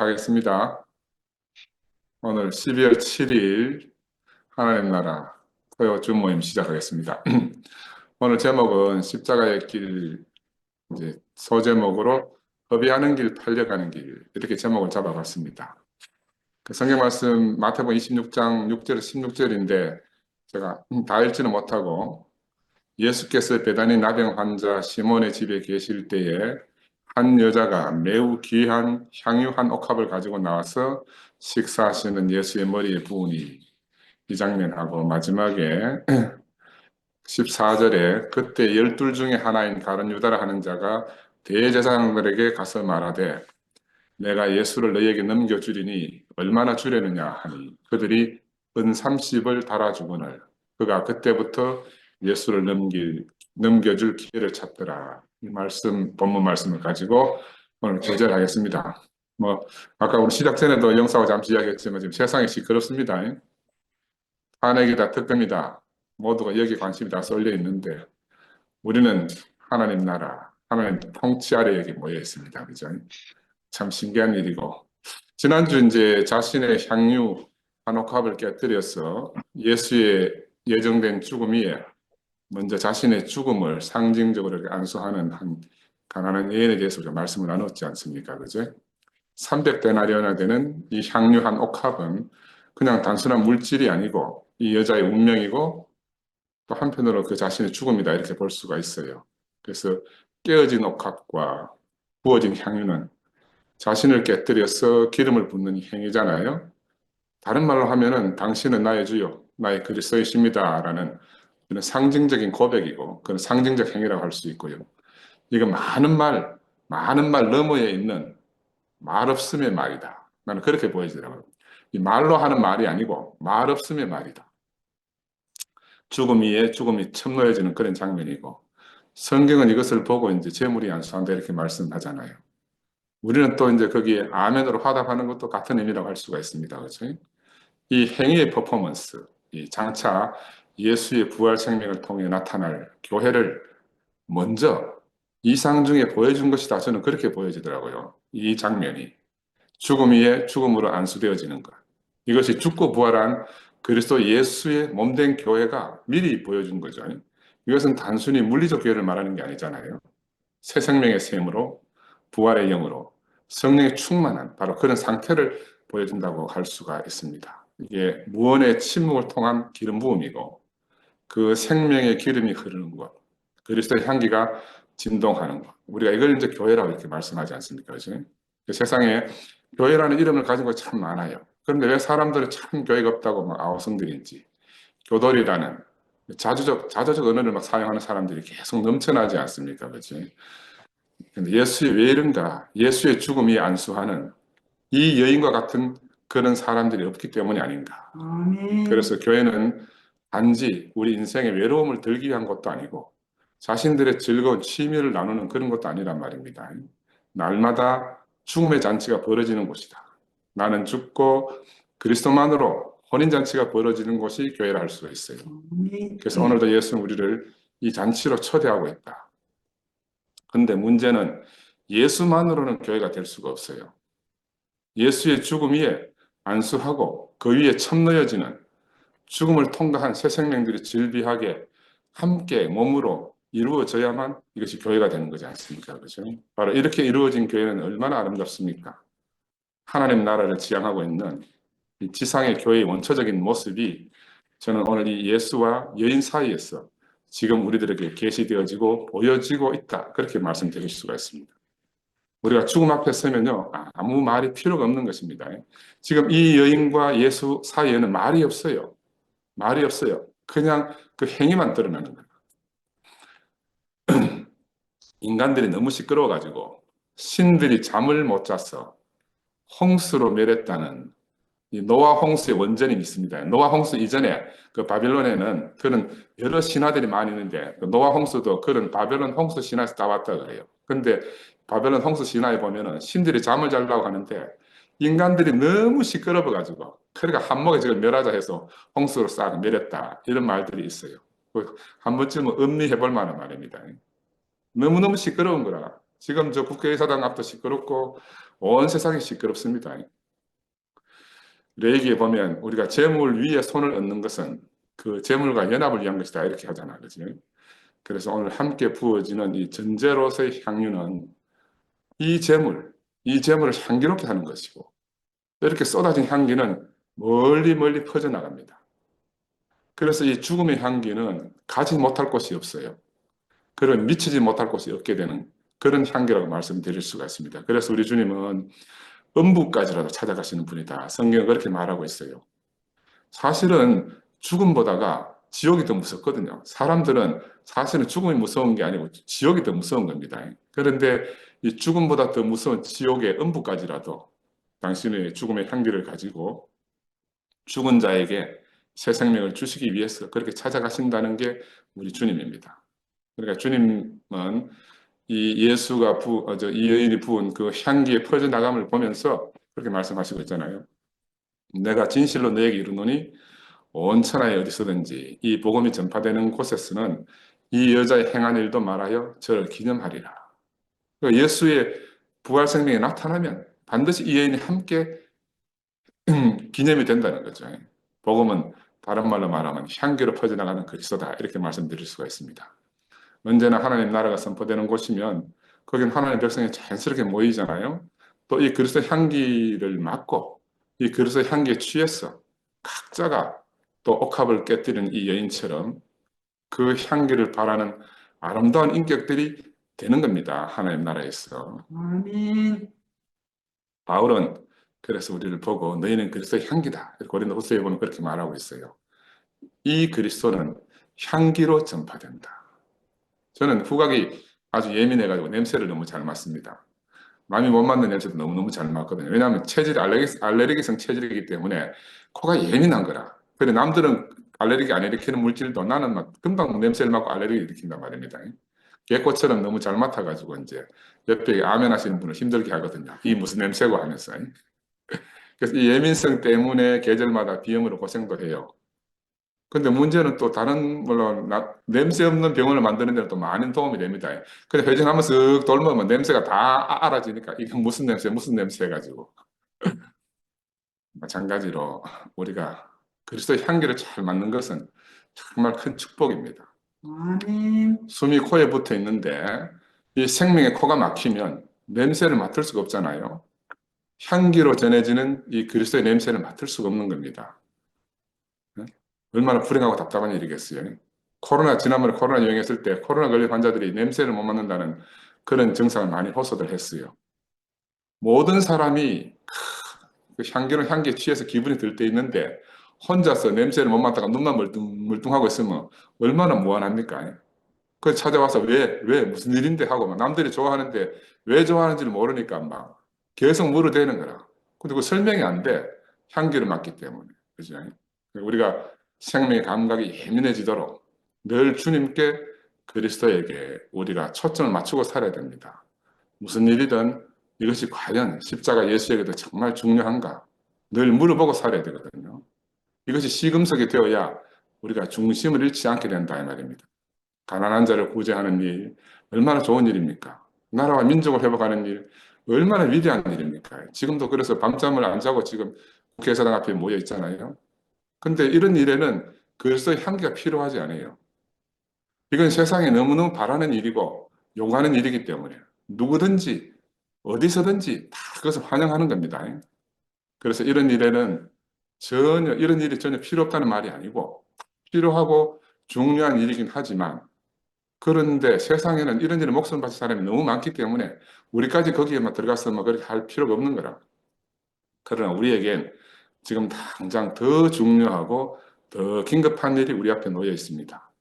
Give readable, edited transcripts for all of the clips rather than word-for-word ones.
하겠습니다. 오늘 12월 7일 하나님 나라 토요 주 모임 시작하겠습니다. 오늘 제목은 십자가의 길, 이제 소제목으로 허비하는 길, 팔려가는 길 이렇게 제목을 잡아봤습니다. 그 성경 말씀 마태복음 26장 6절 16절인데 제가 다 읽지는 못하고 예수께서 베다니 나병 환자 시몬의 집에 계실 때에 한 여자가 매우 귀한 향유 한 옥합을 가지고 나와서 식사하시는 예수의 머리에 부으니, 이 장면하고 마지막에 14절에 그때 12 중에 하나인 가룟 유다라 하는 자가 대제사장들에게 가서 말하되 내가 예수를 너희에게 넘겨주리니 얼마나 주려느냐 하니 그들이 은 30을 달아주거늘 그가 그때부터 예수를 넘겨줄 기회를 찾더라. 이 말씀, 본문 말씀을 가지고 오늘 교제하겠습니다. 아까 우리 시작 전에도 영사와 잠시 이야기했지만 지금 세상이 시끄럽습니다. 탄핵이다, 특검이다, 모두가 여기 관심이 다 쏠려 있는데 우리는 하나님 나라, 하나님 통치 아래 여기 모여 있습니다. 그죠? 참 신기한 일이고, 지난주 이제 자신의 향유 한 옥합을 깨뜨려서 예수의 예정된 죽음 위에 먼저 자신의 죽음을 상징적으로 안수하는 한 가난한 여인에 대해서 우리가 말씀을 나눴지 않습니까? 그죠? 300데나리온이나 되는 이 향유 한 옥합은 그냥 단순한 물질이 아니고 이 여자의 운명이고 또 한편으로 그 자신의 죽음이다 이렇게 볼 수가 있어요. 그래서 깨어진 옥합과 부어진 향유는 자신을 깨뜨려서 기름을 붓는 행위잖아요. 다른 말로 하면은 당신은 나의 주요, 나의 그리스도이십니다 라는 그런 상징적인 고백이고 그런 상징적 행위라고 할 수 있고요. 이거 많은 말 너머에 있는 말 없음의 말이다. 나는 그렇게 보여지더라고요. 이 말로 하는 말이 아니고 말 없음의 말이다. 죽음 위에 죽음이 첨노해지는 그런 장면이고 성경은 이것을 보고 이제 재물이 안수한다 이렇게 말씀하잖아요. 우리는 또 이제 거기에 아멘으로 화답하는 것도 같은 의미라고 할 수가 있습니다. 그렇죠? 이 행위의 퍼포먼스, 이 장차 예수의 부활 생명을 통해 나타날 교회를 먼저 이상 중에 보여준 것이다. 저는 그렇게 보여지더라고요. 이 장면이. 죽음 위에 죽음으로 안수되어지는 것. 이것이 죽고 부활한 그리스도 예수의 몸된 교회가 미리 보여준 거죠. 이것은 단순히 물리적 교회를 말하는 게 아니잖아요. 새 생명의 셈으로 부활의 영으로 성령의 충만한 바로 그런 상태를 보여준다고 할 수가 있습니다. 이게 무언의 침묵을 통한 기름 부음이고 그 생명의 기름이 흐르는 것, 그리스도의 향기가 진동하는 것. 우리가 이걸 이제 교회라고 이렇게 말씀하지 않습니까? 그렇죠? 세상에 교회라는 이름을 가진 것이 참 많아요. 그런데 왜 사람들은 참 교회가 없다고 막 아우성들인지, 교돌이라는 자조적 언어를 막 사용하는 사람들이 계속 넘쳐나지 않습니까? 그렇죠? 근데 예수의 왜 이런가? 예수의 죽음이 안수하는 이 여인과 같은 그런 사람들이 없기 때문이 아닌가? 그래서 교회는 단지 우리 인생의 외로움을 덜기 위한 것도 아니고 자신들의 즐거운 취미를 나누는 그런 것도 아니란 말입니다. 날마다 죽음의 잔치가 벌어지는 곳이다. 나는 죽고 그리스도만으로 혼인잔치가 벌어지는 곳이 교회라 할 수가 있어요. 그래서 오늘도 예수는 우리를 이 잔치로 초대하고 있다. 근데 문제는 예수만으로는 교회가 될 수가 없어요. 예수의 죽음 위에 안수하고 그 위에 첨넣어지는 죽음을 통과한 새 생명들이 질비하게 함께 몸으로 이루어져야만 이것이 교회가 되는 거지 않습니까? 그렇죠? 바로 이렇게 이루어진 교회는 얼마나 아름답습니까? 하나님 나라를 지향하고 있는 이 지상의 교회의 원초적인 모습이 저는 오늘 이 예수와 여인 사이에서 지금 우리들에게 계시되어지고 보여지고 있다. 그렇게 말씀드릴 수가 있습니다. 우리가 죽음 앞에 서면요, 아무 말이 필요가 없는 것입니다. 지금 이 여인과 예수 사이에는 말이 없어요. 말이 없어요. 그냥 그 행위만 드러나는 거예요. 인간들이 너무 시끄러워가지고 신들이 잠을 못 자서 홍수로 멸했다는 이 노아 홍수의 원전이 있습니다. 노아 홍수 이전에 그 바빌론에는 그런 여러 신화들이 많이 있는데 그 노아 홍수도 그런 바벨론 홍수 신화에서 따왔다 그래요. 근데 바벨론 홍수 신화에 보면은 신들이 잠을 자려고 하는데 인간들이 너무 시끄러워가지고 그러니까 한몫에 지금 멸하자 해서 홍수로 싹 멸했다 이런 말들이 있어요. 한 번쯤은 음미해볼 만한 말입니다. 너무너무 시끄러운 거라. 지금 저 국회의사당 앞도 시끄럽고 온 세상이 시끄럽습니다. 레이기에 보면 우리가 재물 위에 손을 얹는 것은 그 재물과 연합을 위한 것이다 이렇게 하잖아, 그렇지? 그래서 오늘 함께 부어지는 이 전제로서의 향유는 이 재물, 이 재물을 향기롭게 하는 것이고 이렇게 쏟아진 향기는 멀리 멀리 퍼져나갑니다. 그래서 이 죽음의 향기는 가지 못할 곳이 없어요. 그런 미치지 못할 곳이 없게 되는 그런 향기라고 말씀드릴 수가 있습니다. 그래서 우리 주님은 음부까지라도 찾아가시는 분이다. 성경은 그렇게 말하고 있어요. 사실은 죽음보다가 지옥이 더 무섭거든요. 사람들은 사실은 죽음이 무서운 게 아니고 지옥이 더 무서운 겁니다. 그런데 이 죽음보다 더 무서운 지옥의 음부까지라도 당신의 죽음의 향기를 가지고 죽은 자에게 새 생명을 주시기 위해서 그렇게 찾아가신다는 게 우리 주님입니다. 그러니까 주님은 이 예수가 이 여인이 부은 그 향기의 퍼져나감을 보면서 그렇게 말씀하시고 있잖아요. 내가 진실로 너에게 이르노니 온 천하에 어디서든지 이 복음이 전파되는 곳에서는 이 여자의 행한 일도 말하여 저를 기념하리라. 그러니까 예수의 부활 생명이 나타나면 반드시 이 여인이 함께 기념이 된다는 거죠. 복음은 다른 말로 말하면 향기로 퍼져나가는 그리스도다 이렇게 말씀드릴 수가 있습니다. 언제나 하나님 나라가 선포되는 곳이면 거긴 하나님의 백성이 자연스럽게 모이잖아요. 또 이 그리스도 향기를 맡고 이 그리스도 향기에 취해서 각자가 또 옥합을 깨뜨리는 이 여인처럼 그 향기를 바라는 아름다운 인격들이 되는 겁니다. 하나님 나라에서. 아멘. 바울은 그래서 우리를 보고 너희는 그리스도의 향기다. 고린도후서에 보면 그렇게 말하고 있어요. 이 그리스도는 향기로 전파된다. 저는 후각이 아주 예민해가지고 냄새를 너무 잘 맡습니다. 남이 못 맡는 냄새도 너무너무 잘 맡거든요. 왜냐하면 알레르기성 체질이기 때문에 코가 예민한 거라. 그래 남들은 알레르기 안 일으키는 물질도 나는 막 금방 냄새를 맡고 알레르기 일으킨단 말입니다. 개코처럼 너무 잘 맡아가지고 이제 옆에 아멘 하시는 분을 힘들게 하거든요. 이 무슨 냄새고 하면서. 그래서 이 예민성 때문에 계절마다 비염으로 고생도 해요. 근데 문제는 또 다른 물론 냄새 없는 병원을 만드는 데는 또 많은 도움이 됩니다. 근데 회전하면서 쓱 돌면 냄새가 다 알아지니까 이게 무슨 냄새 해가지고 마찬가지로 우리가 그리스도의 향기를 잘 맡는 것은 정말 큰 축복입니다. 아멘. 숨이 코에 붙어 있는데 이 생명의 코가 막히면 냄새를 맡을 수가 없잖아요. 향기로 전해지는 이 그리스도의 냄새를 맡을 수가 없는 겁니다. 얼마나 불행하고 답답한 일이겠어요. 지난번에 코로나 유행했을 때 코로나 걸린 환자들이 냄새를 못 맡는다는 그런 증상을 많이 호소를 했어요. 모든 사람이 그 향기에 취해서 기분이 들 때 있는데 혼자서 냄새를 못 맡다가 눈만 멀뚱멀뚱하고 있으면 얼마나 무안합니까? 그 찾아와서 무슨 일인데 하고 막 남들이 좋아하는데 왜 좋아하는지를 모르니까 막 계속 물어대는 거라. 근데 그 설명이 안 돼. 향기를 맡기 때문에. 그죠? 우리가 생명의 감각이 예민해지도록 늘 주님께 그리스도에게 우리가 초점을 맞추고 살아야 됩니다. 무슨 일이든 이것이 과연 십자가 예수에게도 정말 중요한가? 늘 물어보고 살아야 되거든요. 이것이 시금석이 되어야 우리가 중심을 잃지 않게 된다 이 말입니다. 가난한 자를 구제하는 일 얼마나 좋은 일입니까? 나라와 민족을 회복하는 일 얼마나 위대한 일입니까? 지금도 그래서 밤잠을 안 자고 지금 국회의사당 앞에 모여 있잖아요. 근데 이런 일에는 그리스도의 향기가 필요하지 않아요. 이건 세상에 너무너무 바라는 일이고 요구하는 일이기 때문에 누구든지 어디서든지 다 그것을 환영하는 겁니다. 그래서 이런 일이 전혀 필요 없다는 말이 아니고 필요하고 중요한 일이긴 하지만 그런데 세상에는 이런 일에 목숨을 바친 사람이 너무 많기 때문에 우리까지 거기에만 들어가서 뭐 그렇게 할 필요가 없는 거라. 그러나 우리에겐 지금 당장 더 중요하고 더 긴급한 일이 우리 앞에 놓여 있습니다.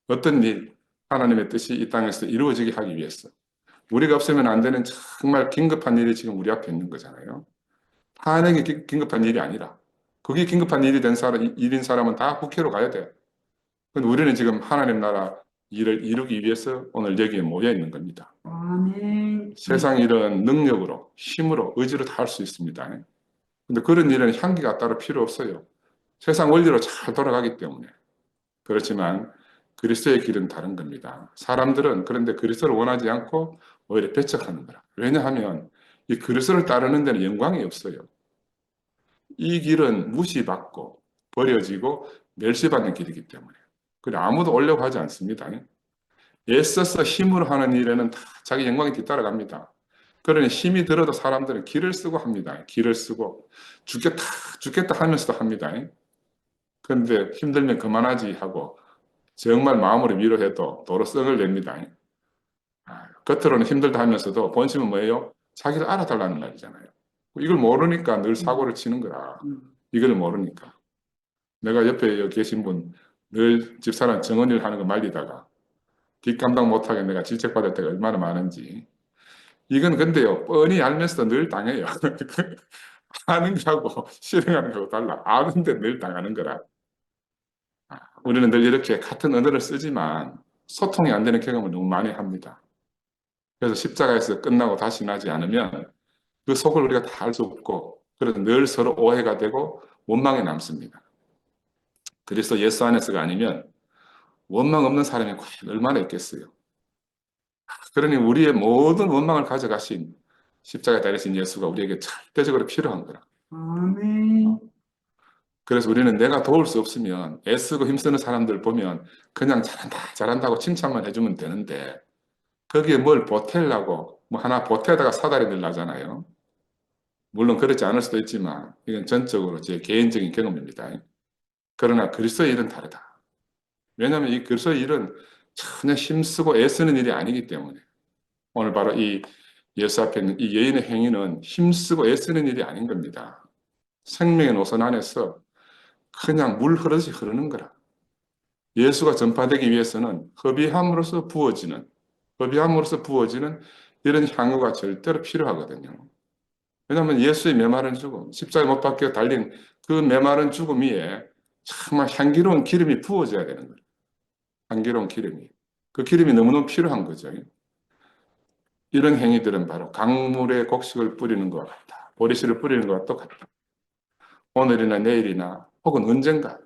어떤 일? 하나님의 뜻이 이 땅에서 이루어지게 하기 위해서. 우리가 없으면 안 되는 정말 긴급한 일이 지금 우리 앞에 있는 거잖아요. 탄핵이 긴급한 일이 아니라 그게 긴급한 일인 사람은 다 국회로 가야 돼. 근데 우리는 지금 하나님 나라 일을 이루기 위해서 오늘 여기에 모여 있는 겁니다. 아멘. 세상 일은 능력으로, 힘으로, 의지로 다 할 수 있습니다. 근데 그런 일은 향기가 따로 필요 없어요. 세상 원리로 잘 돌아가기 때문에. 그렇지만 그리스도의 길은 다른 겁니다. 사람들은 그런데 그리스도를 원하지 않고 오히려 배척하는 거라. 왜냐하면 이 그리스도를 따르는 데는 영광이 없어요. 이 길은 무시받고 버려지고 멸시받는 길이기 때문에. 그래 아무도 오려고 하지 않습니다. 애써서 힘으로 하는 일에는 다 자기 영광이 뒤따라갑니다. 그러니 힘이 들어도 사람들은 길을 쓰고 합니다. 길을 쓰고 죽겠다 죽겠다 하면서도 합니다. 그런데 힘들면 그만하지 하고 정말 마음으로 위로해도 도로성을 냅니다. 겉으로는 힘들다 하면서도 본심은 뭐예요? 자기를 알아달라는 말이잖아요. 이걸 모르니까 늘 사고를 치는 거라. 이걸 모르니까. 내가 옆에 여기 계신 분 늘 집사람 정언일 하는 거 말리다가 뒷감당 못하게 내가 질책받을 때가 얼마나 많은지. 이건 근데요, 뻔히 알면서도 늘 당해요. 아는 거하고 실행하는 거하고 달라. 아는데 늘 당하는 거라. 우리는 늘 이렇게 같은 언어를 쓰지만 소통이 안 되는 경험을 너무 많이 합니다. 그래서 십자가에서 끝나고 다시 나지 않으면 그 속을 우리가 다 알 수 없고, 그래서 늘 서로 오해가 되고 원망이 남습니다. 그래서 예수 안에서가 아니면 원망 없는 사람이 과연 얼마나 있겠어요. 그러니 우리의 모든 원망을 가져가신 십자가에 달리신 예수가 우리에게 절대적으로 필요한 거라. 아멘. 그래서 우리는 내가 도울 수 없으면 애쓰고 힘쓰는 사람들 보면 그냥 잘한다, 잘한다고 칭찬만 해주면 되는데 거기에 뭘 보태려고 뭐 하나 보태다가 사다리 들나잖아요. 물론 그렇지 않을 수도 있지만 이건 전적으로 제 개인적인 경험입니다. 그러나 그리스도의 일은 다르다. 왜냐하면 이 그리스도의 일은 전혀 힘쓰고 애쓰는 일이 아니기 때문에 오늘 바로 이 예수 앞에 있는 이 여인의 행위는 힘쓰고 애쓰는 일이 아닌 겁니다. 생명의 노선 안에서 그냥 물 흐르듯이 흐르는 거라. 예수가 전파되기 위해서는 허비함으로써 부어지는 이런 향유가 절대로 필요하거든요. 왜냐하면 예수의 메마른 죽음, 십자가에 못 박혀 달린 그 메마른 죽음 위에 정말 향기로운 기름이 부어져야 되는 거예요. 향기로운 기름이. 그 기름이 너무너무 필요한 거죠. 이런 행위들은 바로 강물에 곡식을 뿌리는 것과 같다. 보리씨를 뿌리는 것과 똑같다. 오늘이나 내일이나 혹은 언젠가,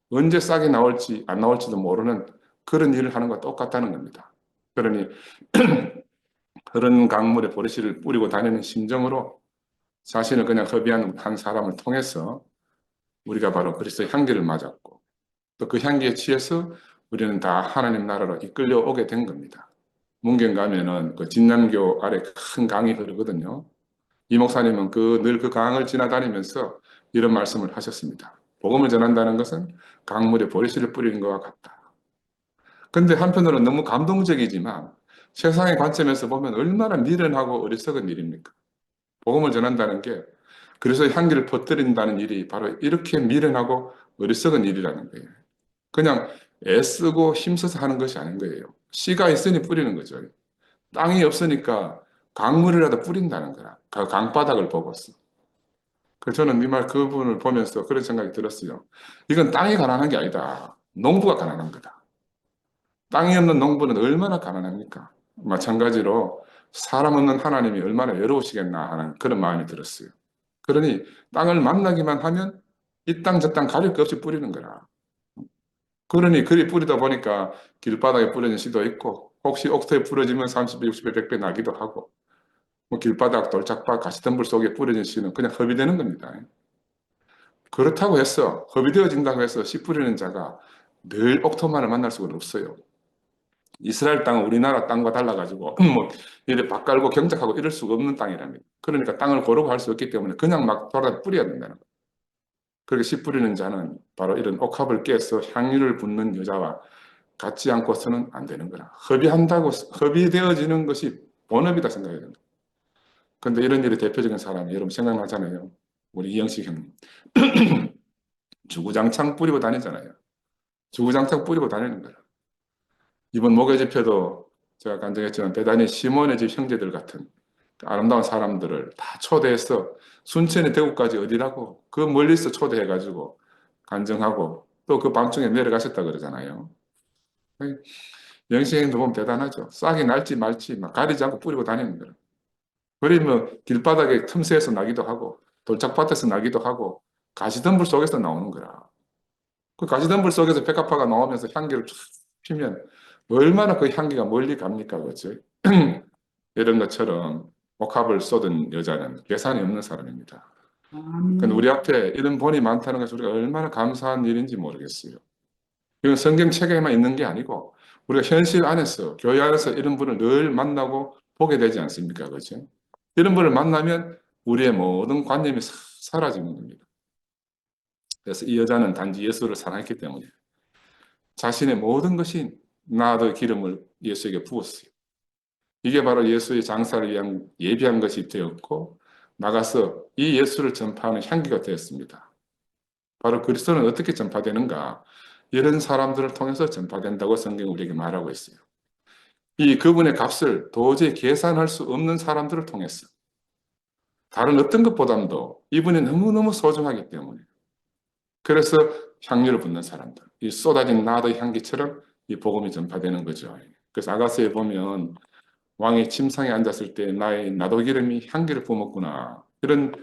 언제 싹이 나올지 안 나올지도 모르는 그런 일을 하는 것과 똑같다는 겁니다. 그러니 흐르는 강물에 보리씨를 뿌리고 다니는 심정으로 자신을 그냥 허비한 한 사람을 통해서 우리가 바로 그리스도의 향기를 맞았고 또 그 향기에 취해서 우리는 다 하나님 나라로 이끌려 오게 된 겁니다. 문경 가면은 그 진남교 아래 큰 강이 흐르거든요. 이 목사님은 늘 그 강을 지나다니면서 이런 말씀을 하셨습니다. 복음을 전한다는 것은 강물에 보리씨를 뿌리는 것과 같다. 근데 한편으로는 너무 감동적이지만 세상의 관점에서 보면 얼마나 미련하고 어리석은 일입니까? 복음을 전한다는 게 그래서 향기를 퍼뜨린다는 일이 바로 이렇게 미련하고 어리석은 일이라는 거예요. 그냥 애쓰고 힘써서 하는 것이 아닌 거예요. 씨가 있으니 뿌리는 거죠. 땅이 없으니까 강물이라도 뿌린다는 거라. 그 강바닥을 보고서. 그래서 저는 이 말 그분을 보면서 그런 생각이 들었어요. 이건 땅이 가난한 게 아니다. 농부가 가난한 거다. 땅이 없는 농부는 얼마나 가난합니까? 마찬가지로 사람 없는 하나님이 얼마나 외로우시겠나 하는 그런 마음이 들었어요. 그러니 땅을 만나기만 하면 이 땅 저 땅 가릴 것 없이 뿌리는 거라. 그러니 그리 뿌리다 보니까 길바닥에 뿌려진 씨도 있고 혹시 옥토에 뿌려지면 30배, 60배, 100배 나기도 하고 뭐 길바닥, 돌짝밭, 가시덤불 속에 뿌려진 씨는 그냥 허비되는 겁니다. 그렇다고 해서 허비되어진다고 해서 씨 뿌리는 자가 늘 옥토만을 만날 수가 없어요. 이스라엘 땅은 우리나라 땅과 달라가지고 뭐 이래 밭 깔고 경작하고 이럴 수가 없는 땅이랍니다. 그러니까 땅을 고르고 할 수 없기 때문에 그냥 막 돌아 뿌려야 된다는 거예요. 그렇게 씨 뿌리는 자는 바로 이런 옥합을 깨서 향유를 붓는 여자와 같지 않고서는 안 되는 거라. 허비되어지는 것이 본업이다 생각해야 된다. 근데 이런 일의 대표적인 사람이 여러분 생각나잖아요. 우리 이영식 형님. 주구장창 뿌리고 다니잖아요. 주구장창 뿌리고 다니는 거라. 이번 목요 집회도 제가 간증했지만 대단히 시몬의 집 형제들 같은 아름다운 사람들을 다 초대해서 순천에 대구까지 어디라고 그 멀리서 초대해가지고 간증하고 또 그 밤중에 내려가셨다 그러잖아요. 영신형도 보면 대단하죠. 싹이 날지 말지 막 가리지 않고 뿌리고 다니는 거예요. 그러면 길바닥에 틈새에서 나기도 하고 돌짝밭에서 나기도 하고 가시덤불 속에서 나오는 거라. 그 가시덤불 속에서 백합화가 나오면서 향기를 쫙 피면 얼마나 그 향기가 멀리 갑니까, 그렇죠? 이런 것처럼 옥합을 쏟은 여자는 계산이 없는 사람입니다. 근데 아멘. 우리 앞에 이런 본이 많다는 것이 우리가 얼마나 감사한 일인지 모르겠어요. 이건 성경책에만 있는 게 아니고 우리가 현실 안에서 교회 안에서 이런 분을 늘 만나고 보게 되지 않습니까? 그렇죠? 이런 분을 만나면 우리의 모든 관념이 사라지는 겁니다. 그래서 이 여자는 단지 예수를 사랑했기 때문에 자신의 모든 것이 나의 기름을 예수에게 부었어요. 이게 바로 예수의 장사를 위한 예비한 것이 되었고 나가서 이 예수를 전파하는 향기가 되었습니다. 바로 그리스도는 어떻게 전파되는가? 이런 사람들을 통해서 전파된다고 성경이 우리에게 말하고 있어요. 이 그분의 값을 도저히 계산할 수 없는 사람들을 통해서 다른 어떤 것보다도 이분이 너무너무 소중하기 때문에 그래서 향유를 붓는 사람들, 이 쏟아진 나의 향기처럼 이 복음이 전파되는 거죠. 그래서 아가서에 보면 왕이 침상에 앉았을 때 나의 나도 기름이 향기를 뿜었구나. 이런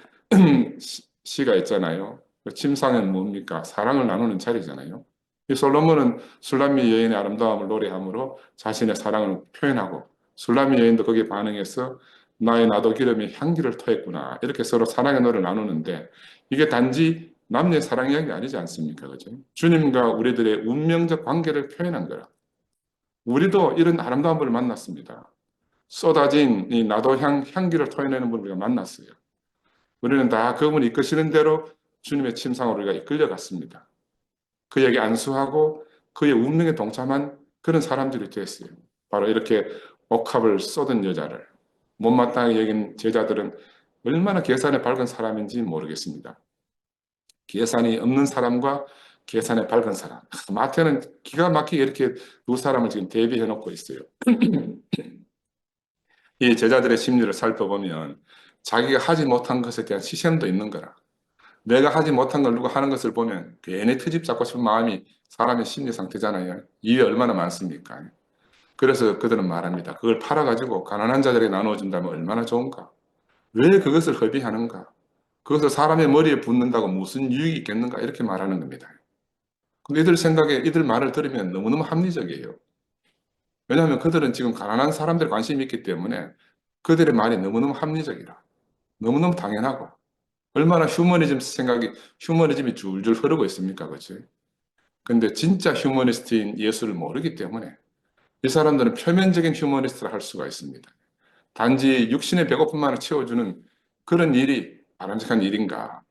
시가 있잖아요. 침상은 뭡니까? 사랑을 나누는 자리잖아요. 이 솔로몬은 술람미 여인의 아름다움을 노래함으로 자신의 사랑을 표현하고 술람미 여인도 거기에 반응해서 나의 나도 기름이 향기를 토했구나. 이렇게 서로 사랑의 노래를 나누는데 이게 단지 남녀의 사랑 이야기 아니지 않습니까? 그죠? 주님과 우리들의 운명적 관계를 표현한 거라. 우리도 이런 아름다운 분을 만났습니다. 쏟아진 이 나도 향기를 토해내는 분을 우리가 만났어요. 우리는 다 그분이 이끄시는 대로 주님의 침상으로 우리가 이끌려갔습니다. 그에게 안수하고 그의 운명에 동참한 그런 사람들이 됐어요. 바로 이렇게 옥합을 쏟은 여자를 못마땅하게 여긴 제자들은 얼마나 계산에 밝은 사람인지 모르겠습니다. 계산이 없는 사람과 계산에 밝은 사람. 마태는 기가 막히게 이렇게 두 사람을 지금 대비해 놓고 있어요. 이 제자들의 심리를 살펴보면 자기가 하지 못한 것에 대한 시샘도 있는 거라. 내가 하지 못한 걸 누가 하는 것을 보면 괜히 트집 잡고 싶은 마음이 사람의 심리 상태잖아요. 이게 얼마나 많습니까? 그래서 그들은 말합니다. 그걸 팔아가지고 가난한 자들에게 나눠준다면 얼마나 좋은가? 왜 그것을 허비하는가? 그것을 사람의 머리에 붓는다고 무슨 유익이 있겠는가? 이렇게 말하는 겁니다. 근데 이들 생각에 이들 말을 들으면 너무너무 합리적이에요. 왜냐하면 그들은 지금 가난한 사람들에 관심이 있기 때문에 그들의 말이 너무너무 합리적이라. 너무너무 당연하고 얼마나 휴머니즘 생각이 휴머니즘이 줄줄 흐르고 있습니까? 그렇죠? 근데 진짜 휴머니스트인 예수를 모르기 때문에 이 사람들은 표면적인 휴머니스트를 할 수가 있습니다. 단지 육신의 배고픔만을 채워주는 그런 일이 바람직한 일인가?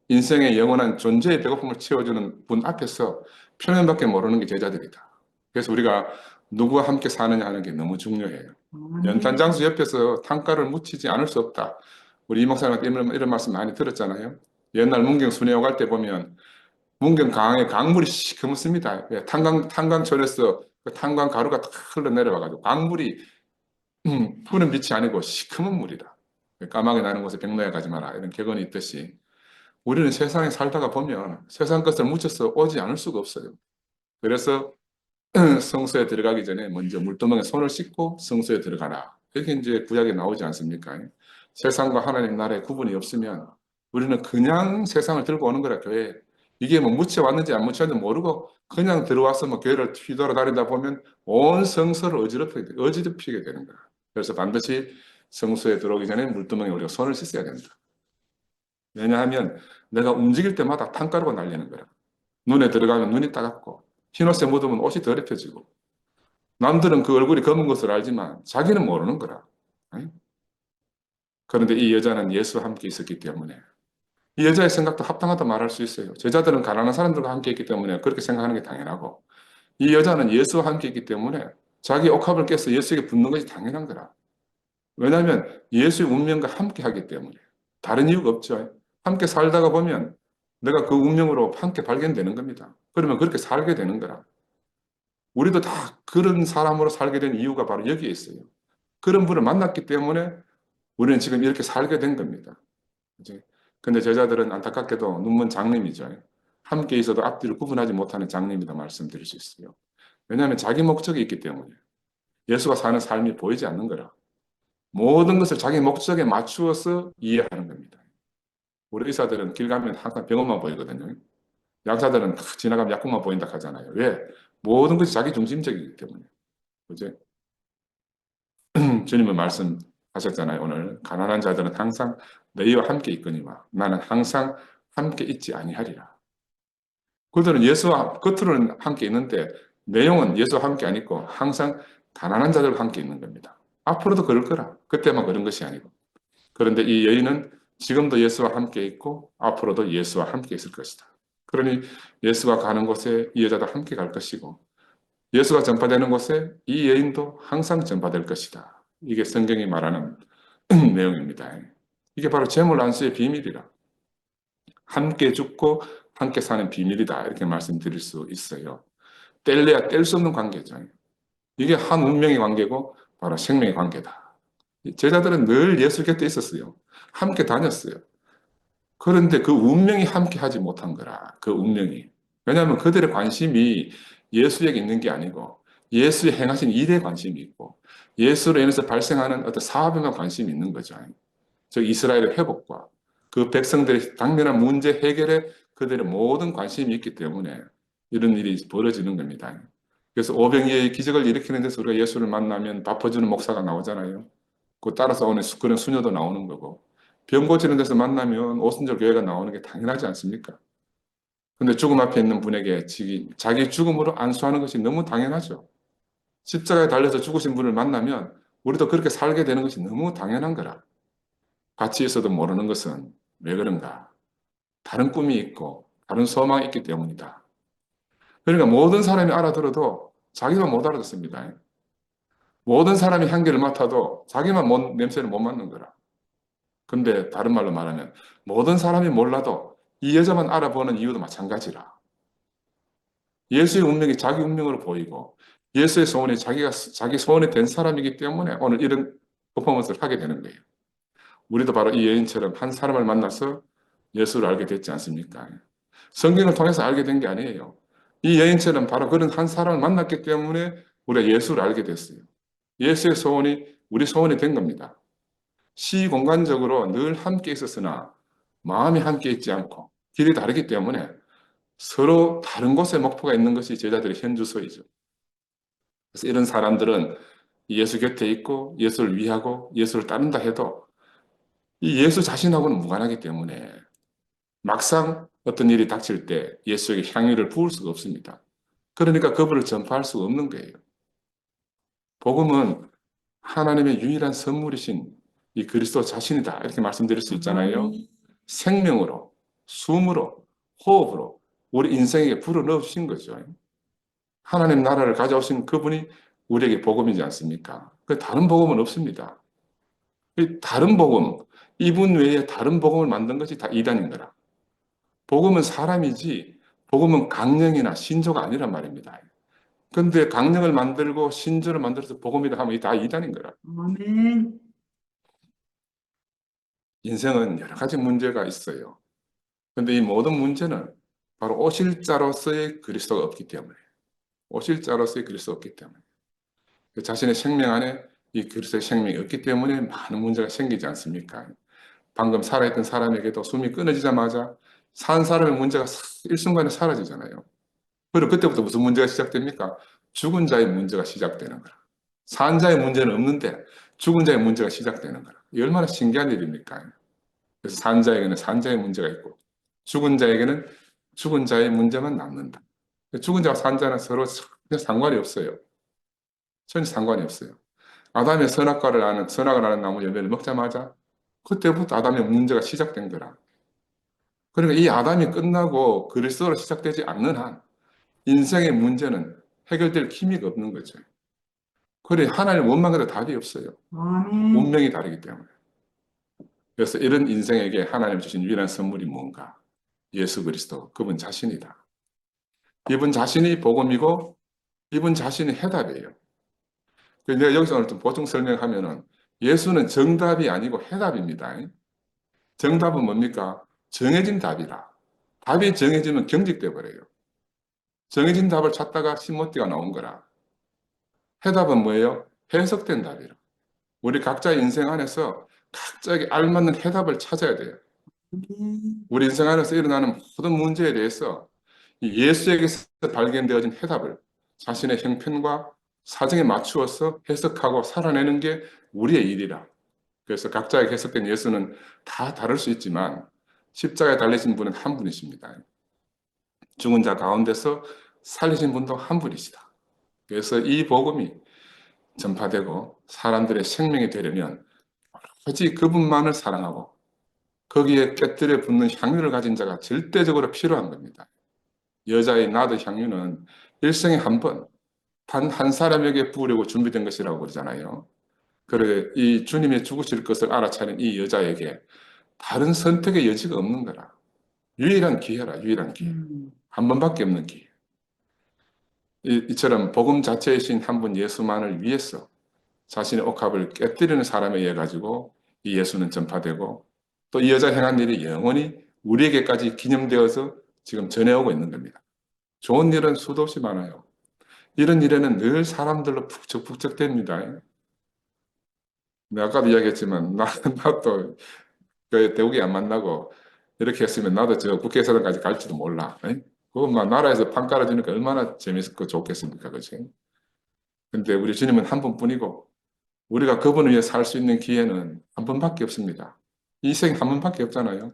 인생의 영원한 존재의 배고픔을 채워주는 분 앞에서 표면밖에 모르는 게 제자들이다. 그래서 우리가 누구와 함께 사느냐 하는 게 너무 중요해요. 아멘. 연탄장수 옆에서 탄가를 묻히지 않을 수 없다. 우리 이 목사님한테 이런 말씀 많이 들었잖아요. 옛날 문경 순회호 갈 때 보면 문경 강에 강물이 시커멓습니다. 탄광철에서 그 탄광 가루가 탁 흘러내려와가지고 강물이 푸른 빛이 아니고 시커먼 물이다. 까마귀 나는 곳에 백로에 가지 마라. 이런 격언이 있듯이 우리는 세상에 살다가 보면 세상 것을 묻혀서 오지 않을 수가 없어요. 그래서 성소에 들어가기 전에 먼저 물두멍에 손을 씻고 성소에 들어가라. 이렇게 이제 구약에 나오지 않습니까? 세상과 하나님 나라의 구분이 없으면 우리는 그냥 세상을 들고 오는 거라 교회. 이게 뭐 묻혀왔는지 안 묻혀왔는지 모르고 그냥 들어와서 뭐 교회를 휘돌아다니다 보면 온 성소를 어지럽히게 되는 거야. 그래서 반드시 성소에 들어오기 전에 물두멍에 우리가 손을 씻어야 된다. 왜냐하면 내가 움직일 때마다 탄가루가 날리는 거라. 눈에 들어가면 눈이 따갑고 흰옷에 묻으면 옷이 더럽혀지고 남들은 그 얼굴이 검은 것을 알지만 자기는 모르는 거라. 그런데 이 여자는 예수와 함께 있었기 때문에 이 여자의 생각도 합당하다 말할 수 있어요. 제자들은 가난한 사람들과 함께 있기 때문에 그렇게 생각하는 게 당연하고 이 여자는 예수와 함께 있기 때문에 자기 옥합을 깨서 예수에게 붙는 것이 당연한 거라. 왜냐하면 예수의 운명과 함께 하기 때문에 다른 이유가 없죠. 함께 살다가 보면 내가 그 운명으로 함께 발견되는 겁니다. 그러면 그렇게 살게 되는 거라. 우리도 다 그런 사람으로 살게 된 이유가 바로 여기에 있어요. 그런 분을 만났기 때문에 우리는 지금 이렇게 살게 된 겁니다. 이제 근데 제자들은 안타깝게도 눈먼 장님이죠. 함께 있어도 앞뒤를 구분하지 못하는 장님이다 말씀드릴 수 있어요. 왜냐하면 자기 목적이 있기 때문에 예수가 사는 삶이 보이지 않는 거라. 모든 것을 자기 목적에 맞추어서 이해하는 겁니다. 우리 의사들은 길 가면 항상 병원만 보이거든요. 약사들은 탁 지나가면 약국만 보인다 하잖아요. 왜? 모든 것이 자기 중심적이기 때문에. 그죠? 주님의 말씀 하셨잖아요. 오늘 가난한 자들은 항상 너희와 함께 있거니와 나는 항상 함께 있지 아니하리라. 그들은 예수와 겉으로는 함께 있는데 내용은 예수와 함께 안 있고 항상 가난한 자들과 함께 있는 겁니다. 앞으로도 그럴 거라. 그때만 그런 것이 아니고. 그런데 이 여인은 지금도 예수와 함께 있고 앞으로도 예수와 함께 있을 것이다. 그러니 예수가 가는 곳에 이 여자도 함께 갈 것이고 예수가 전파되는 곳에 이 여인도 항상 전파될 것이다. 이게 성경이 말하는 내용입니다. 이게 바로 재물 안수의 비밀이라. 함께 죽고 함께 사는 비밀이다. 이렇게 말씀드릴 수 있어요. 뗄래야 뗄 수 없는 관계죠. 이게 한 운명의 관계고 바로 생명의 관계다. 제자들은 늘 예수 곁에 있었어요. 함께 다녔어요. 그런데 그 운명이 함께 하지 못한 거라. 그 운명이. 왜냐하면 그들의 관심이 예수에게 있는 게 아니고 예수의 행하신 일에 관심이 있고 예수로 인해서 발생하는 어떤 사업에만 관심이 있는 거죠. 즉 이스라엘의 회복과 그 백성들의 당면한 문제 해결에 그들의 모든 관심이 있기 때문에 이런 일이 벌어지는 겁니다. 그래서 오병이어의 기적을 일으키는 데서 우리가 예수를 만나면 밥 퍼주는 목사가 나오잖아요. 그 따라서 오는 그런 수녀도 나오는 거고 병 고치는 데서 만나면 오순절 교회가 나오는 게 당연하지 않습니까? 근데 죽음 앞에 있는 분에게 자기 죽음으로 안수하는 것이 너무 당연하죠. 십자가에 달려서 죽으신 분을 만나면 우리도 그렇게 살게 되는 것이 너무 당연한 거라. 같이 있어도 모르는 것은 왜 그런가? 다른 꿈이 있고 다른 소망이 있기 때문이다. 그러니까 모든 사람이 알아들어도 자기만 못 알아듣습니다. 모든 사람이 향기를 맡아도 자기만 냄새를 못 맡는 거라. 근데 다른 말로 말하면 모든 사람이 몰라도 이 여자만 알아보는 이유도 마찬가지라. 예수의 운명이 자기 운명으로 보이고 예수의 소원이 자기 소원이 된 사람이기 때문에 오늘 이런 퍼포먼스를 하게 되는 거예요. 우리도 바로 이 여인처럼 한 사람을 만나서 예수를 알게 됐지 않습니까? 성경을 통해서 알게 된 게 아니에요. 이 여인처럼 바로 그런 한 사람을 만났기 때문에 우리가 예수를 알게 됐어요. 예수의 소원이 우리 소원이 된 겁니다. 시공간적으로 늘 함께 있었으나 마음이 함께 있지 않고 길이 다르기 때문에 서로 다른 곳에 목표가 있는 것이 제자들의 현주소이죠. 그래서 이런 사람들은 예수 곁에 있고 예수를 위하고 예수를 따른다 해도 이 예수 자신하고는 무관하기 때문에 막상 어떤 일이 닥칠 때 예수에게 향유를 부을 수가 없습니다. 그러니까 그분을 전파할 수가 없는 거예요. 복음은 하나님의 유일한 선물이신 이 그리스도 자신이다. 이렇게 말씀드릴 수 있잖아요. 생명으로, 숨으로, 호흡으로 우리 인생에게 불어넣어 주신 거죠. 하나님 나라를 가져오신 그분이 우리에게 복음이지 않습니까? 그 다른 복음은 없습니다. 다른 복음, 이분 외에 다른 복음을 만든 것이 다 이단인 거라. 복음은 사람이지, 복음은 강령이나 신조가 아니란 말입니다. 근데 강령을 만들고 신조를 만들어서 복음이다 하면 다 이단인 거라. 아멘. 인생은 여러 가지 문제가 있어요. 근데 이 모든 문제는 바로 오실 자로서의 그리스도가 없기 때문에, 오실 자로서의 그리스도가 없기 때문에, 자신의 생명 안에 이 그리스도의 생명이 없기 때문에 많은 문제가 생기지 않습니까? 방금 살아있던 사람에게도 숨이 끊어지자마자 산 사람의 문제가 일순간에 사라지잖아요. 그리고 그때부터 무슨 문제가 시작됩니까? 죽은 자의 문제가 시작되는 거라. 산 자의 문제는 없는데 죽은 자의 문제가 시작되는 거라. 이 얼마나 신기한 일입니까? 그래서 산 자에게는 산 자의 문제가 있고 죽은 자에게는 죽은 자의 문제만 남는다. 죽은 자와 산 자는 서로 전혀 상관이 없어요. 전혀 상관이 없어요. 아담의 선악을 아는 나무 열매를 먹자마자 그때부터 아담의 문제가 시작된 거라. 그러니까 이 아담이 끝나고 그리스도로 시작되지 않는 한 인생의 문제는 해결될 기미가 없는 거죠. 그래 하나님 원망에도 답이 없어요. 아멘. 운명이 다르기 때문에. 그래서 이런 인생에게 하나님 주신 유일한 선물이 뭔가? 예수 그리스도, 그분 자신이다. 이분 자신이 복음이고 이분 자신이 해답이에요. 내가 여기서 오늘 좀 보충 설명하면은 예수는 정답이 아니고 해답입니다. 정답은 뭡니까? 정해진 답이라. 답이 정해지면 경직돼 버려요. 정해진 답을 찾다가 신못지가 나온 거라. 해답은 뭐예요? 해석된 답이라. 우리 각자의 인생 안에서 각자에게 알맞는 해답을 찾아야 돼요. 우리 인생 안에서 일어나는 모든 문제에 대해서 이 예수에게서 발견되어진 해답을 자신의 형편과 사정에 맞추어서 해석하고 살아내는 게 우리의 일이라. 그래서 각자의 해석된 예수는 다 다를 수 있지만 십자가에 달리신 분은 한 분이십니다. 죽은 자 가운데서 살리신 분도 한 분이시다. 그래서 이 복음이 전파되고 사람들의 생명이 되려면 오직 그분만을 사랑하고 거기에 곁들여 붙는 향유를 가진 자가 절대적으로 필요한 겁니다. 여자의 나드 향유는 일생에 한 번, 단 한 사람에게 부으려고 준비된 것이라고 그러잖아요. 그래, 이 주님의 죽으실 것을 알아차린 이 여자에게 다른 선택의 여지가 없는 거라. 유일한 기회라, 유일한 기회. 한 번밖에 없는 기회. 이처럼 복음 자체이신 한 분 예수만을 위해서 자신의 옥합을 깨뜨리는 사람에 의해 가지고 이 예수는 전파되고 또 이 여자 행한 일이 영원히 우리에게까지 기념되어서 지금 전해오고 있는 겁니다. 좋은 일은 수도 없이 많아요. 이런 일에는 늘 사람들로 북적북적됩니다. 내가 아까도 이야기했지만 나도 그 대국이 안 만나고 이렇게 했으면 나도 저 국회의사당까지 갈지도 몰라. 그것만 나라에서 판 깔아주니까 얼마나 재밌고 좋겠습니까, 그치? 근데 우리 주님은 한 분뿐이고 우리가 그분을 위해 살 수 있는 기회는 한 번밖에 없습니다. 이 생에 한 번밖에 없잖아요.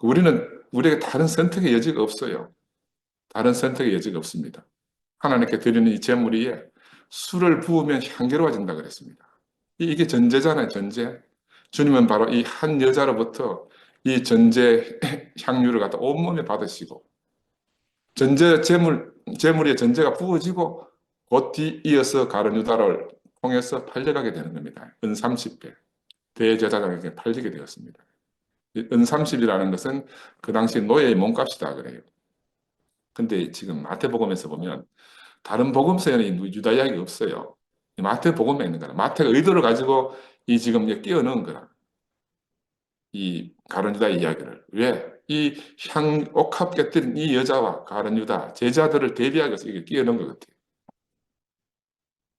우리에게 다른 선택의 여지가 없어요. 다른 선택의 여지가 없습니다. 하나님께 드리는 이 제물 위에 술을 부으면 향기로워진다 그랬습니다. 이게 전제잖아요, 전제. 주님은 바로 이 한 여자로부터 이 전제 향유를 갖다 온몸에 받으시고 제물 위에 전제가 부어지고 곧 이어서 가룟 유다를 통해서 팔려가게 되는 겁니다. 은 30배 대제사장에게 팔리게 되었습니다. 은 30이라는 것은 그 당시 노예의 몸값이다 그래요. 근데 지금 마태복음에서 보면 다른 복음서에는 유다 이야기 없어요. 마태복음에 있는 거라. 마태가 의도를 가지고 이 지금 끼워 넣은 거라. 이 가룟 유다 이야기를. 왜? 이 옥합 곁들인 이 여자와 가룟 유다 제자들을 대비하기 위해서 이게 끼워 넣은 것 같아요.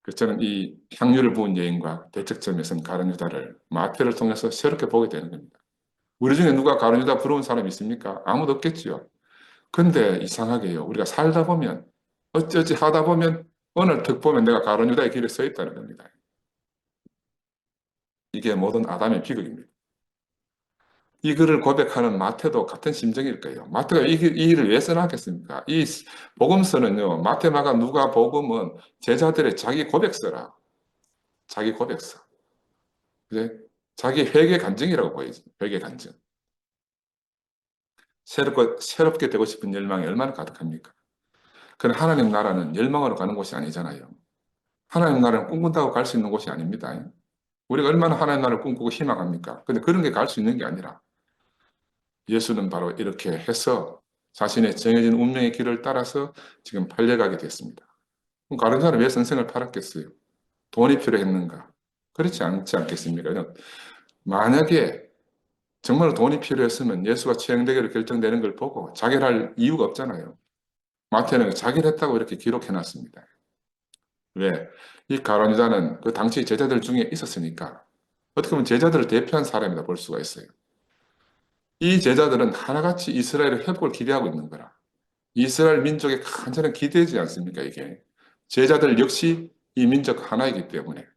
그래서 저는 이 향유를 부은 여인과 대척점에 선 가룟 유다를 마태를 통해서 새롭게 보게 되는 겁니다. 우리 중에 누가 가룟 유다 부러운 사람이 있습니까? 아무도 없겠지요. 근데 이상하게요. 우리가 살다 보면 어찌어찌 하다 보면 어느 턱 보면 내가 가룟 유다의 길에 서 있다는 겁니다. 이게 모든 아담의 비극입니다. 이 글을 고백하는 마태도 같은 심정일 거예요. 마태가 이 일을 왜 써놨겠습니까? 이 복음서는요, 마태, 마가, 누가, 복음은 제자들의 자기 고백서라. 자기 고백서. 그래? 자기 회개 간증이라고 보이지. 회개 간증. 새롭게 되고 싶은 열망이 얼마나 가득합니까? 그러나 하나님 나라는 열망으로 가는 곳이 아니잖아요. 하나님 나라는 꿈꾼다고 갈 수 있는 곳이 아닙니다. 우리가 얼마나 하나님 나라를 꿈꾸고 희망합니까? 근데 그런 게 갈 수 있는 게 아니라 예수는 바로 이렇게 해서 자신의 정해진 운명의 길을 따라서 지금 팔려가게 됐습니다. 그럼 다른 사람은 왜 선생을 팔았겠어요? 돈이 필요했는가? 그렇지 않지 않겠습니까? 만약에 정말 돈이 필요했으면 예수가 처형되기로 결정되는 걸 보고 자결할 이유가 없잖아요. 마태는 자결했다고 이렇게 기록해 놨습니다. 왜? 이 가룟유다는 그 당시 제자들 중에 있었으니까 어떻게 보면 제자들을 대표한 사람이다 볼 수가 있어요. 이 제자들은 하나같이 이스라엘의 회복을 기대하고 있는 거라. 이스라엘 민족의 간절한 기대지 않습니까, 이게? 제자들 역시 이 민족 하나이기 때문에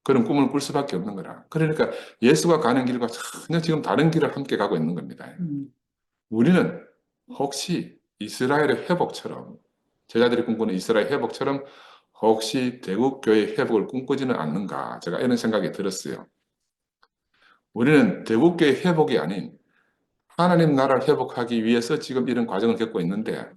그런 꿈을 꿀 수밖에 없는 거라. 그러니까 예수가 가는 길과 전혀 지금 다른 길을 함께 가고 있는 겁니다. 우리는 혹시 이스라엘의 회복처럼 제자들이 꿈꾸는 이스라엘 회복처럼 혹시 대국교회의 회복을 꿈꾸지는 않는가? 제가 이런 생각이 들었어요. 우리는 대국교회 회복이 아닌 하나님 나라를 회복하기 위해서 지금 이런 과정을 겪고 있는데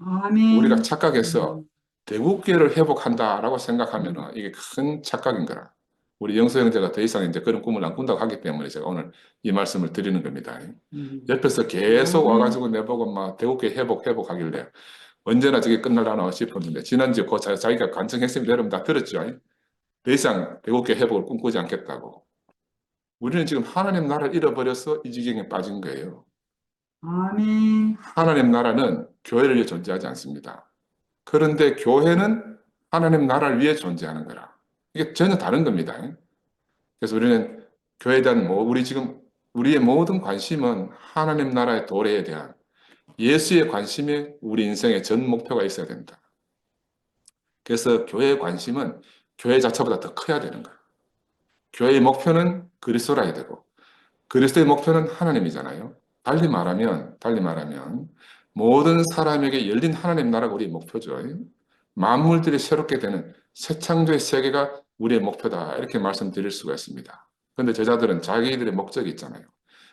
우리가 아멘. 착각해서 대국교회를 회복한다라고 생각하면 이게 큰 착각인 거라. 우리 영서 형제가 더 이상 이제 그런 꿈을 안 꾼다고 하기 때문에 제가 오늘 이 말씀을 드리는 겁니다. 옆에서 계속 와가지고 내보고 막 대국교회 회복하길래 언제나 저게 끝날라나 싶었는데 지난주에 자기가 간증했습니다. 여러분 다 들었죠? 더 이상 대국교회 회복을 꿈꾸지 않겠다고. 우리는 지금 하나님 나라를 잃어버려서 이 지경에 빠진 거예요. 아멘. 하나님 나라는 교회를 위해 존재하지 않습니다. 그런데 교회는 하나님 나라를 위해 존재하는 거라. 이게 전혀 다른 겁니다. 그래서 우리는 교회에 대한 우리의 모든 관심은 하나님 나라의 도래에 대한 예수의 관심이 우리 인생의 전 목표가 있어야 된다. 그래서 교회의 관심은 교회 자체보다 더 커야 되는 거야. 교회의 목표는 그리스도라야 되고 그리스도의 목표는 하나님이잖아요. 달리 말하면 모든 사람에게 열린 하나님 나라가 우리의 목표죠. 만물들이 새롭게 되는 새 창조의 세계가 우리의 목표다. 이렇게 말씀드릴 수가 있습니다. 그런데 제자들은 자기들의 목적이 있잖아요.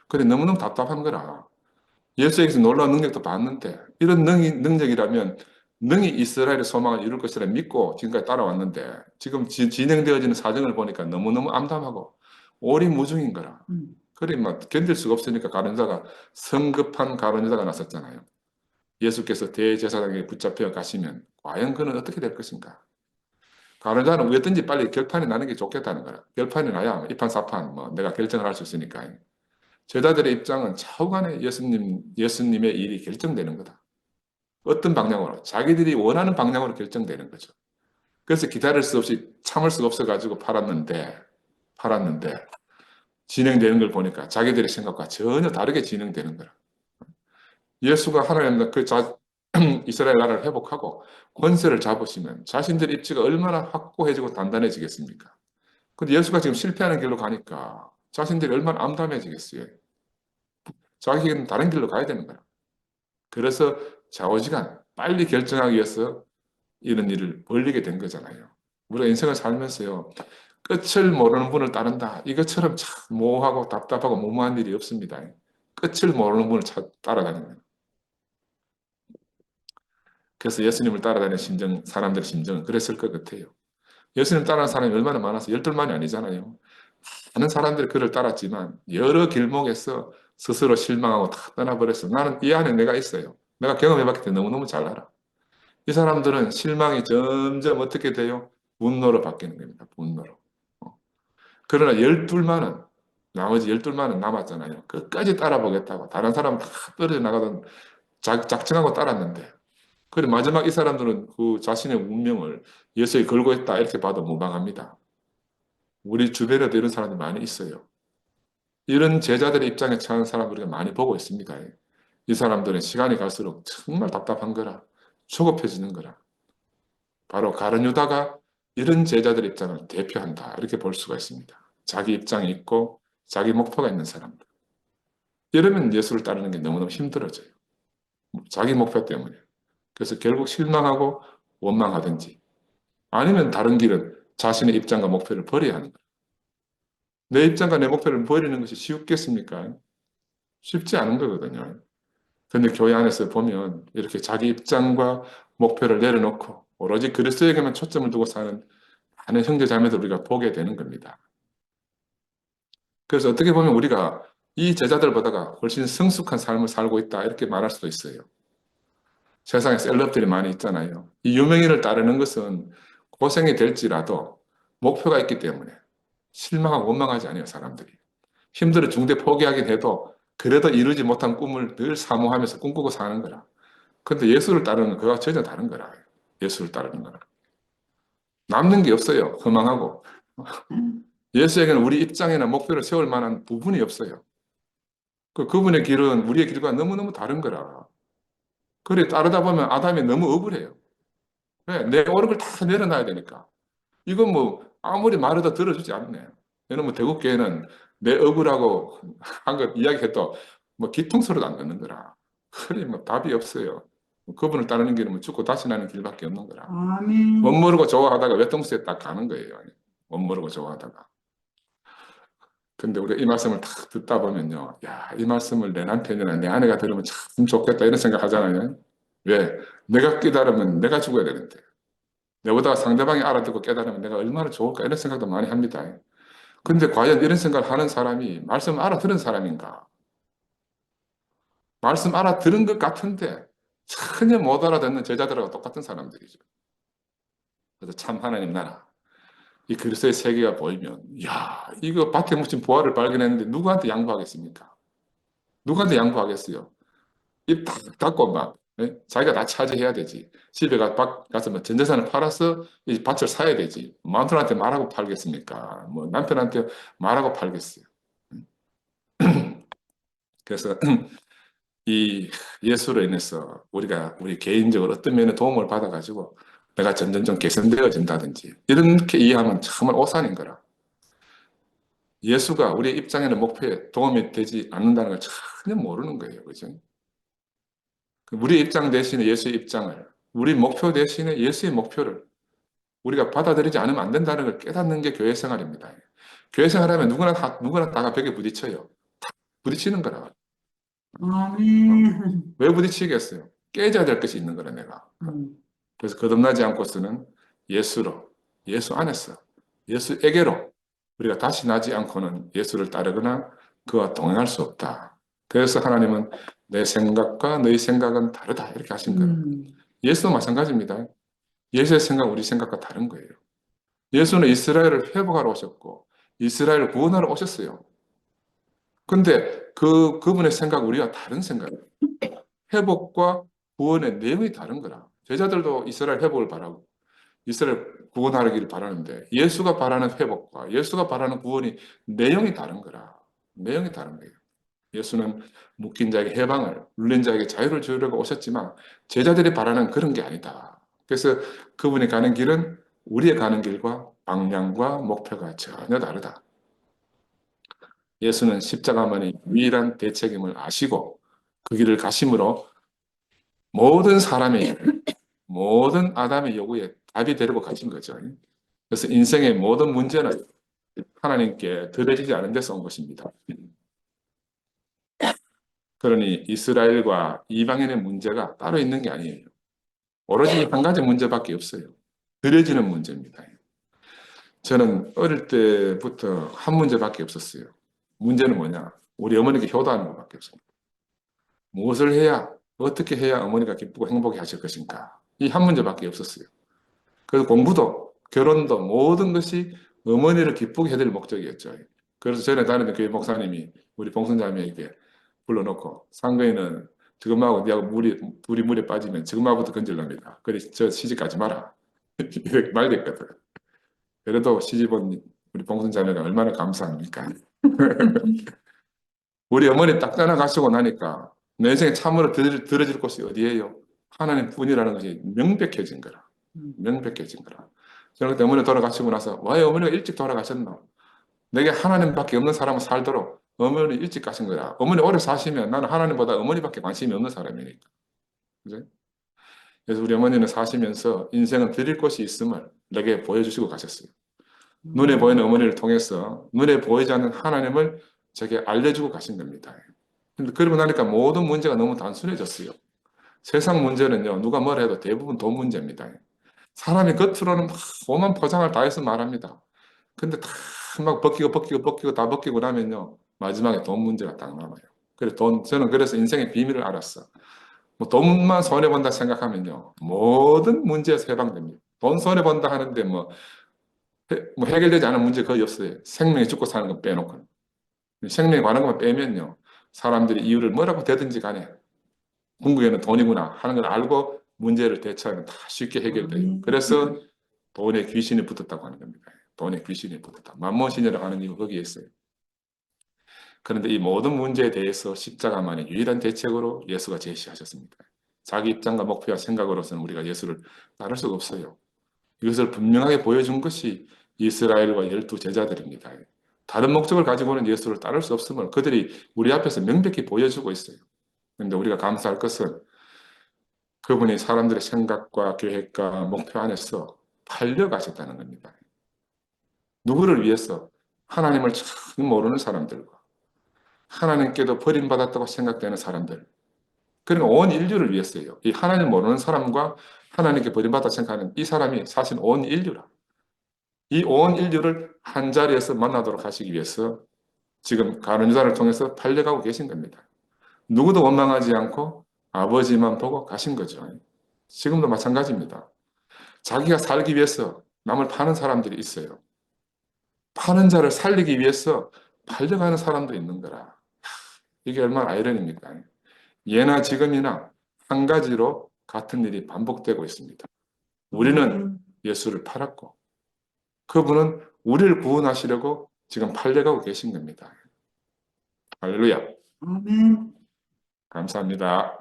근데 너무너무 답답한 거라. 예수에게서 놀라운 능력도 봤는데 이런 능력이라면 능히 이스라엘의 소망을 이룰 것이라 믿고 지금까지 따라왔는데 지금 진행되어지는 사정을 보니까 너무너무 암담하고 오리무중인 거라. 그래 막 견딜 수가 없으니까 가룟유다가 성급한 가룟유다가 나섰잖아요. 예수께서 대제사장에게 붙잡혀 가시면 과연 그는 어떻게 될 것인가? 가룟유다는 왜든지 빨리 결판이 나는 게 좋겠다는 거라. 결판이 나야 이판사판 뭐 내가 결정을 할 수 있으니까. 제자들의 입장은 차후간에 예수님의 일이 결정되는 거다. 어떤 방향으로? 자기들이 원하는 방향으로 결정되는 거죠. 그래서 기다릴 수 없이 참을 수가 없어가지고 팔았는데 진행되는 걸 보니까 자기들의 생각과 전혀 다르게 진행되는 거라. 예수가 하나님 이스라엘 나라를 회복하고 권세를 잡으시면 자신들의 입지가 얼마나 확고해지고 단단해지겠습니까? 근데 예수가 지금 실패하는 길로 가니까 자신들이 얼마나 암담해지겠어요. 자기는 다른 길로 가야 되는 거야. 그래서 좌우지간 빨리 결정하기 위해서 이런 일을 벌리게 된 거잖아요. 우리가 인생을 살면서요. 끝을 모르는 분을 따른다. 이것처럼 참 모호하고 답답하고 무모한 일이 없습니다. 끝을 모르는 분을 따라다니는 거예요. 그래서 예수님을 따라다니는 사람들의 심정은 그랬을 것 같아요. 예수님 따라하는 사람이 얼마나 많아서 열둘만이 아니잖아요. 많은 사람들이 그를 따랐지만 여러 길목에서 스스로 실망하고 다 떠나버렸어. 나는 이 안에 내가 있어요. 내가 경험해봤기 때문에 너무너무 잘 알아. 이 사람들은 실망이 점점 어떻게 돼요? 분노로 바뀌는 겁니다. 분노로. 그러나 나머지 열둘만은 남았잖아요. 끝까지 따라보겠다고. 다른 사람은 다 떨어져 나가던 작정하고 따랐는데 그래 마지막 이 사람들은 그 자신의 운명을 예수에 걸고 있다 이렇게 봐도 무방합니다. 우리 주변에도 이런 사람들이 많이 있어요. 이런 제자들의 입장에 처한 사람들 우리가 많이 보고 있습니다. 이 사람들은 시간이 갈수록 정말 답답한 거라, 조급해지는 거라. 바로 가룟 유다가 이런 제자들의 입장을 대표한다 이렇게 볼 수가 있습니다. 자기 입장이 있고 자기 목표가 있는 사람들. 이러면 예수를 따르는 게 너무너무 힘들어져요. 자기 목표 때문에. 그래서 결국 실망하고 원망하든지 아니면 다른 길은 자신의 입장과 목표를 버려야 하는 거예요. 내 입장과 내 목표를 버리는 것이 쉽겠습니까? 쉽지 않은 거거든요. 그런데 교회 안에서 보면 이렇게 자기 입장과 목표를 내려놓고 오로지 그리스도에게만 초점을 두고 사는 많은 형제 자매들 우리가 보게 되는 겁니다. 그래서 어떻게 보면 우리가 이 제자들보다가 훨씬 성숙한 삶을 살고 있다 이렇게 말할 수도 있어요. 세상에 셀럽들이 많이 있잖아요. 이 유명인을 따르는 것은 고생이 될지라도 목표가 있기 때문에 실망하고 원망하지 않아요, 사람들이. 힘들어 중대 포기하긴 해도 그래도 이루지 못한 꿈을 늘 사모하면서 꿈꾸고 사는 거라. 근데 예수를 따르는 건 그와 전혀 다른 거라. 예수를 따르는 거는. 남는 게 없어요. 허망하고. 예수에게는 우리 입장이나 목표를 세울 만한 부분이 없어요. 그분의 길은 우리의 길과 너무너무 다른 거라. 그래 따르다 보면 아담이 너무 억울해요. 왜? 내 옳은 걸 다 내려놔야 되니까. 이건 뭐 아무리 말해도 들어주지 않네. 여러분 대국교회는 내 억울하고 한 것 이야기해도 뭐 기통소리도 안 듣는 거라. 그래 뭐 답이 없어요. 그분을 따르는 길은 뭐 죽고 다시 나는 길밖에 없는 거라. 아멘. 못 모르고 좋아하다가 외통수에 딱 가는 거예요. 못 모르고 좋아하다가. 근데 우리가 이 말씀을 딱 듣다 보면요. 야, 이 말씀을 내 남편이나 내 아내가 들으면 참 좋겠다 이런 생각 하잖아요. 왜? 내가 깨달으면 내가 죽어야 되는데. 내보다 상대방이 알아듣고 깨달으면 내가 얼마나 좋을까 이런 생각도 많이 합니다. 근데 과연 이런 생각을 하는 사람이 말씀 알아들은 사람인가? 말씀 알아들은 것 같은데 전혀 못 알아듣는 제자들하고 똑같은 사람들이죠. 그래서 참 하나님 나라. 이 그리스도의 세계가 보이면 야 이거 밭에 묻힌 보화를 발견했는데 누구한테 양보하겠습니까? 누구한테 양보하겠어요? 입 딱 닫고 막 자기가 다 차지해야 되지. 집에 가서 뭐 전 재산을 팔아서 이 밭을 사야 되지. 남편한테 말하고 팔겠습니까? 뭐 남편한테 말하고 팔겠어요. 그래서 이 예수로 인해서 우리 개인적으로 어떤 면에 도움을 받아가지고 내가 점점 좀 개선되어진다든지 이렇게 이해하면 정말 오산인 거라. 예수가 우리의 입장에는 목표에 도움이 되지 않는다는 걸 전혀 모르는 거예요. 그죠? 우리의 입장 대신에 예수의 입장을, 우리 목표 대신에 예수의 목표를 우리가 받아들이지 않으면 안 된다는 걸 깨닫는 게 교회 생활입니다. 교회 생활하면 누구나 다가 벽에 부딪혀요. 부딪히는 거라. 아멘. 왜 부딪히겠어요? 깨져야 될 것이 있는 거라, 내가. 음, 그래서 거듭나지 않고서는 예수로, 예수 안에서, 예수에게로 우리가 다시 나지 않고는 예수를 따르거나 그와 동행할 수 없다. 그래서 하나님은 내 생각과 너희 생각은 다르다. 이렇게 하신 거예요. 예수도 마찬가지입니다. 예수의 생각, 우리 생각과 다른 거예요. 예수는 이스라엘을 회복하러 오셨고, 이스라엘을 구원하러 오셨어요. 근데 그분의 생각, 우리와 다른 생각이에요. 회복과 구원의 내용이 다른 거라. 제자들도 이스라엘 회복을 바라고, 이스라엘 구원하기를 바라는데, 예수가 바라는 회복과 예수가 바라는 구원이 내용이 다른 거라. 내용이 다른 거예요. 예수는 묶인 자에게 해방을, 눌린 자에게 자유를 주려고 오셨지만, 제자들이 바라는 그런 게 아니다. 그래서 그분이 가는 길은 우리의 가는 길과 방향과 목표가 전혀 다르다. 예수는 십자가만이 유일한 대책임을 아시고 그 길을 가심으로 모든 사람의, 모든 아담의 요구에 답이 되려고 가신 거죠. 그래서 인생의 모든 문제는 하나님께 드려지지 않은 데서 온 것입니다. 그러니 이스라엘과 이방인의 문제가 따로 있는 게 아니에요. 오로지 한 가지 문제밖에 없어요. 드려지는 문제입니다. 저는 어릴 때부터 한 문제밖에 없었어요. 문제는 뭐냐? 우리 어머니께 효도하는 것밖에 없습니다. 무엇을 해야, 어떻게 해야 어머니가 기쁘고 행복해 하실 것인가? 이 한 문제밖에 없었어요. 그래서 공부도, 결혼도 모든 것이 어머니를 기쁘게 해드릴 목적이었죠. 그래서 전에 다니는 교회 목사님이 우리 봉선자매에게 불러놓고 상거이는 지금하고 네하고 둘이 물에 빠지면 지금하고부터 건질랍니다. 그래 저 시집 가지 마라. 이렇게 말했거든. 그래도 시집은 우리 봉선자매가 얼마나 감사합니까? 우리 어머니 딱 떠나가시고 나니까 내 인생에 참으로 들어질 곳이 어디예요? 하나님 뿐이라는 것이 명백해진 거라. 명백해진 거라. 저는 그때 어머니 돌아가시고 나서 왜 어머니가 일찍 돌아가셨노? 내게 하나님밖에 없는 사람은 살도록 어머니 일찍 가신 거야. 어머니 오래 사시면 나는 하나님보다 어머니밖에 관심이 없는 사람이니까. 그죠? 그래서 우리 어머니는 사시면서 인생은 드릴 것이 있음을 내게 보여주시고 가셨어요. 눈에 보이는 어머니를 통해서 눈에 보이지 않는 하나님을 제게 알려주고 가신 겁니다. 근데 그러고 나니까 모든 문제가 너무 단순해졌어요. 세상 문제는요, 누가 뭐라 해도 대부분 돈 문제입니다. 사람이 겉으로는 막 오만 포장을 다 해서 말합니다. 근데 다 막 벗기고 다 벗기고 나면요, 마지막에 돈 문제가 딱 남아요. 저는 그래서 인생의 비밀을 알았어. 뭐 돈만 손해본다 생각하면요, 모든 문제에서 해방됩니다. 돈 손해본다 하는데 뭐 해결되지 않은 문제 거의 없어요. 생명이 죽고 사는 거 빼놓고. 생명에 관한 것만 빼면요, 사람들이 이유를 뭐라고 대든지 간에 궁극에는 돈이구나 하는 걸 알고 문제를 대처하면 다 쉽게 해결돼요. 그래서 돈에 귀신이 붙었다고 하는 겁니다. 돈에 귀신이 붙었다. 만몬신이라고 하는 이유가 거기에 있어요. 그런데 이 모든 문제에 대해서 십자가만이 유일한 대책으로 예수가 제시하셨습니다. 자기 입장과 목표와 생각으로서는 우리가 예수를 따를 수가 없어요. 이것을 분명하게 보여준 것이 이스라엘과 12 제자들입니다. 다른 목적을 가지고는 예수를 따를 수 없음을 그들이 우리 앞에서 명백히 보여주고 있어요. 그런데 우리가 감사할 것은 그분이 사람들의 생각과 계획과 목표 안에서 팔려가셨다는 겁니다. 누구를 위해서? 하나님을 참 모르는 사람들과 하나님께도 버림받았다고 생각되는 사람들. 그러니까 온 인류를 위해서예요. 이 하나님 모르는 사람과 하나님께 버림받았다 생각하는 이 사람이 사실 온 인류라. 이 온 인류를 한 자리에서 만나도록 하시기 위해서 지금 가룟 유다를 통해서 팔려가고 계신 겁니다. 누구도 원망하지 않고 아버지만 보고 가신 거죠. 지금도 마찬가지입니다. 자기가 살기 위해서 남을 파는 사람들이 있어요. 파는 자를 살리기 위해서 팔려가는 사람도 있는 거라. 이게 얼마나 아이러니입니까? 예나 지금이나 한 가지로 같은 일이 반복되고 있습니다. 우리는 예수를 팔았고 그분은 우리를 구원하시려고 지금 팔려가고 계신 겁니다. 할렐루야. 아멘. 감사합니다.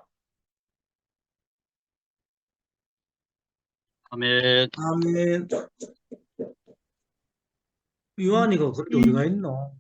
아멘. 아멘. 요한이가 그런데 어디가 있노?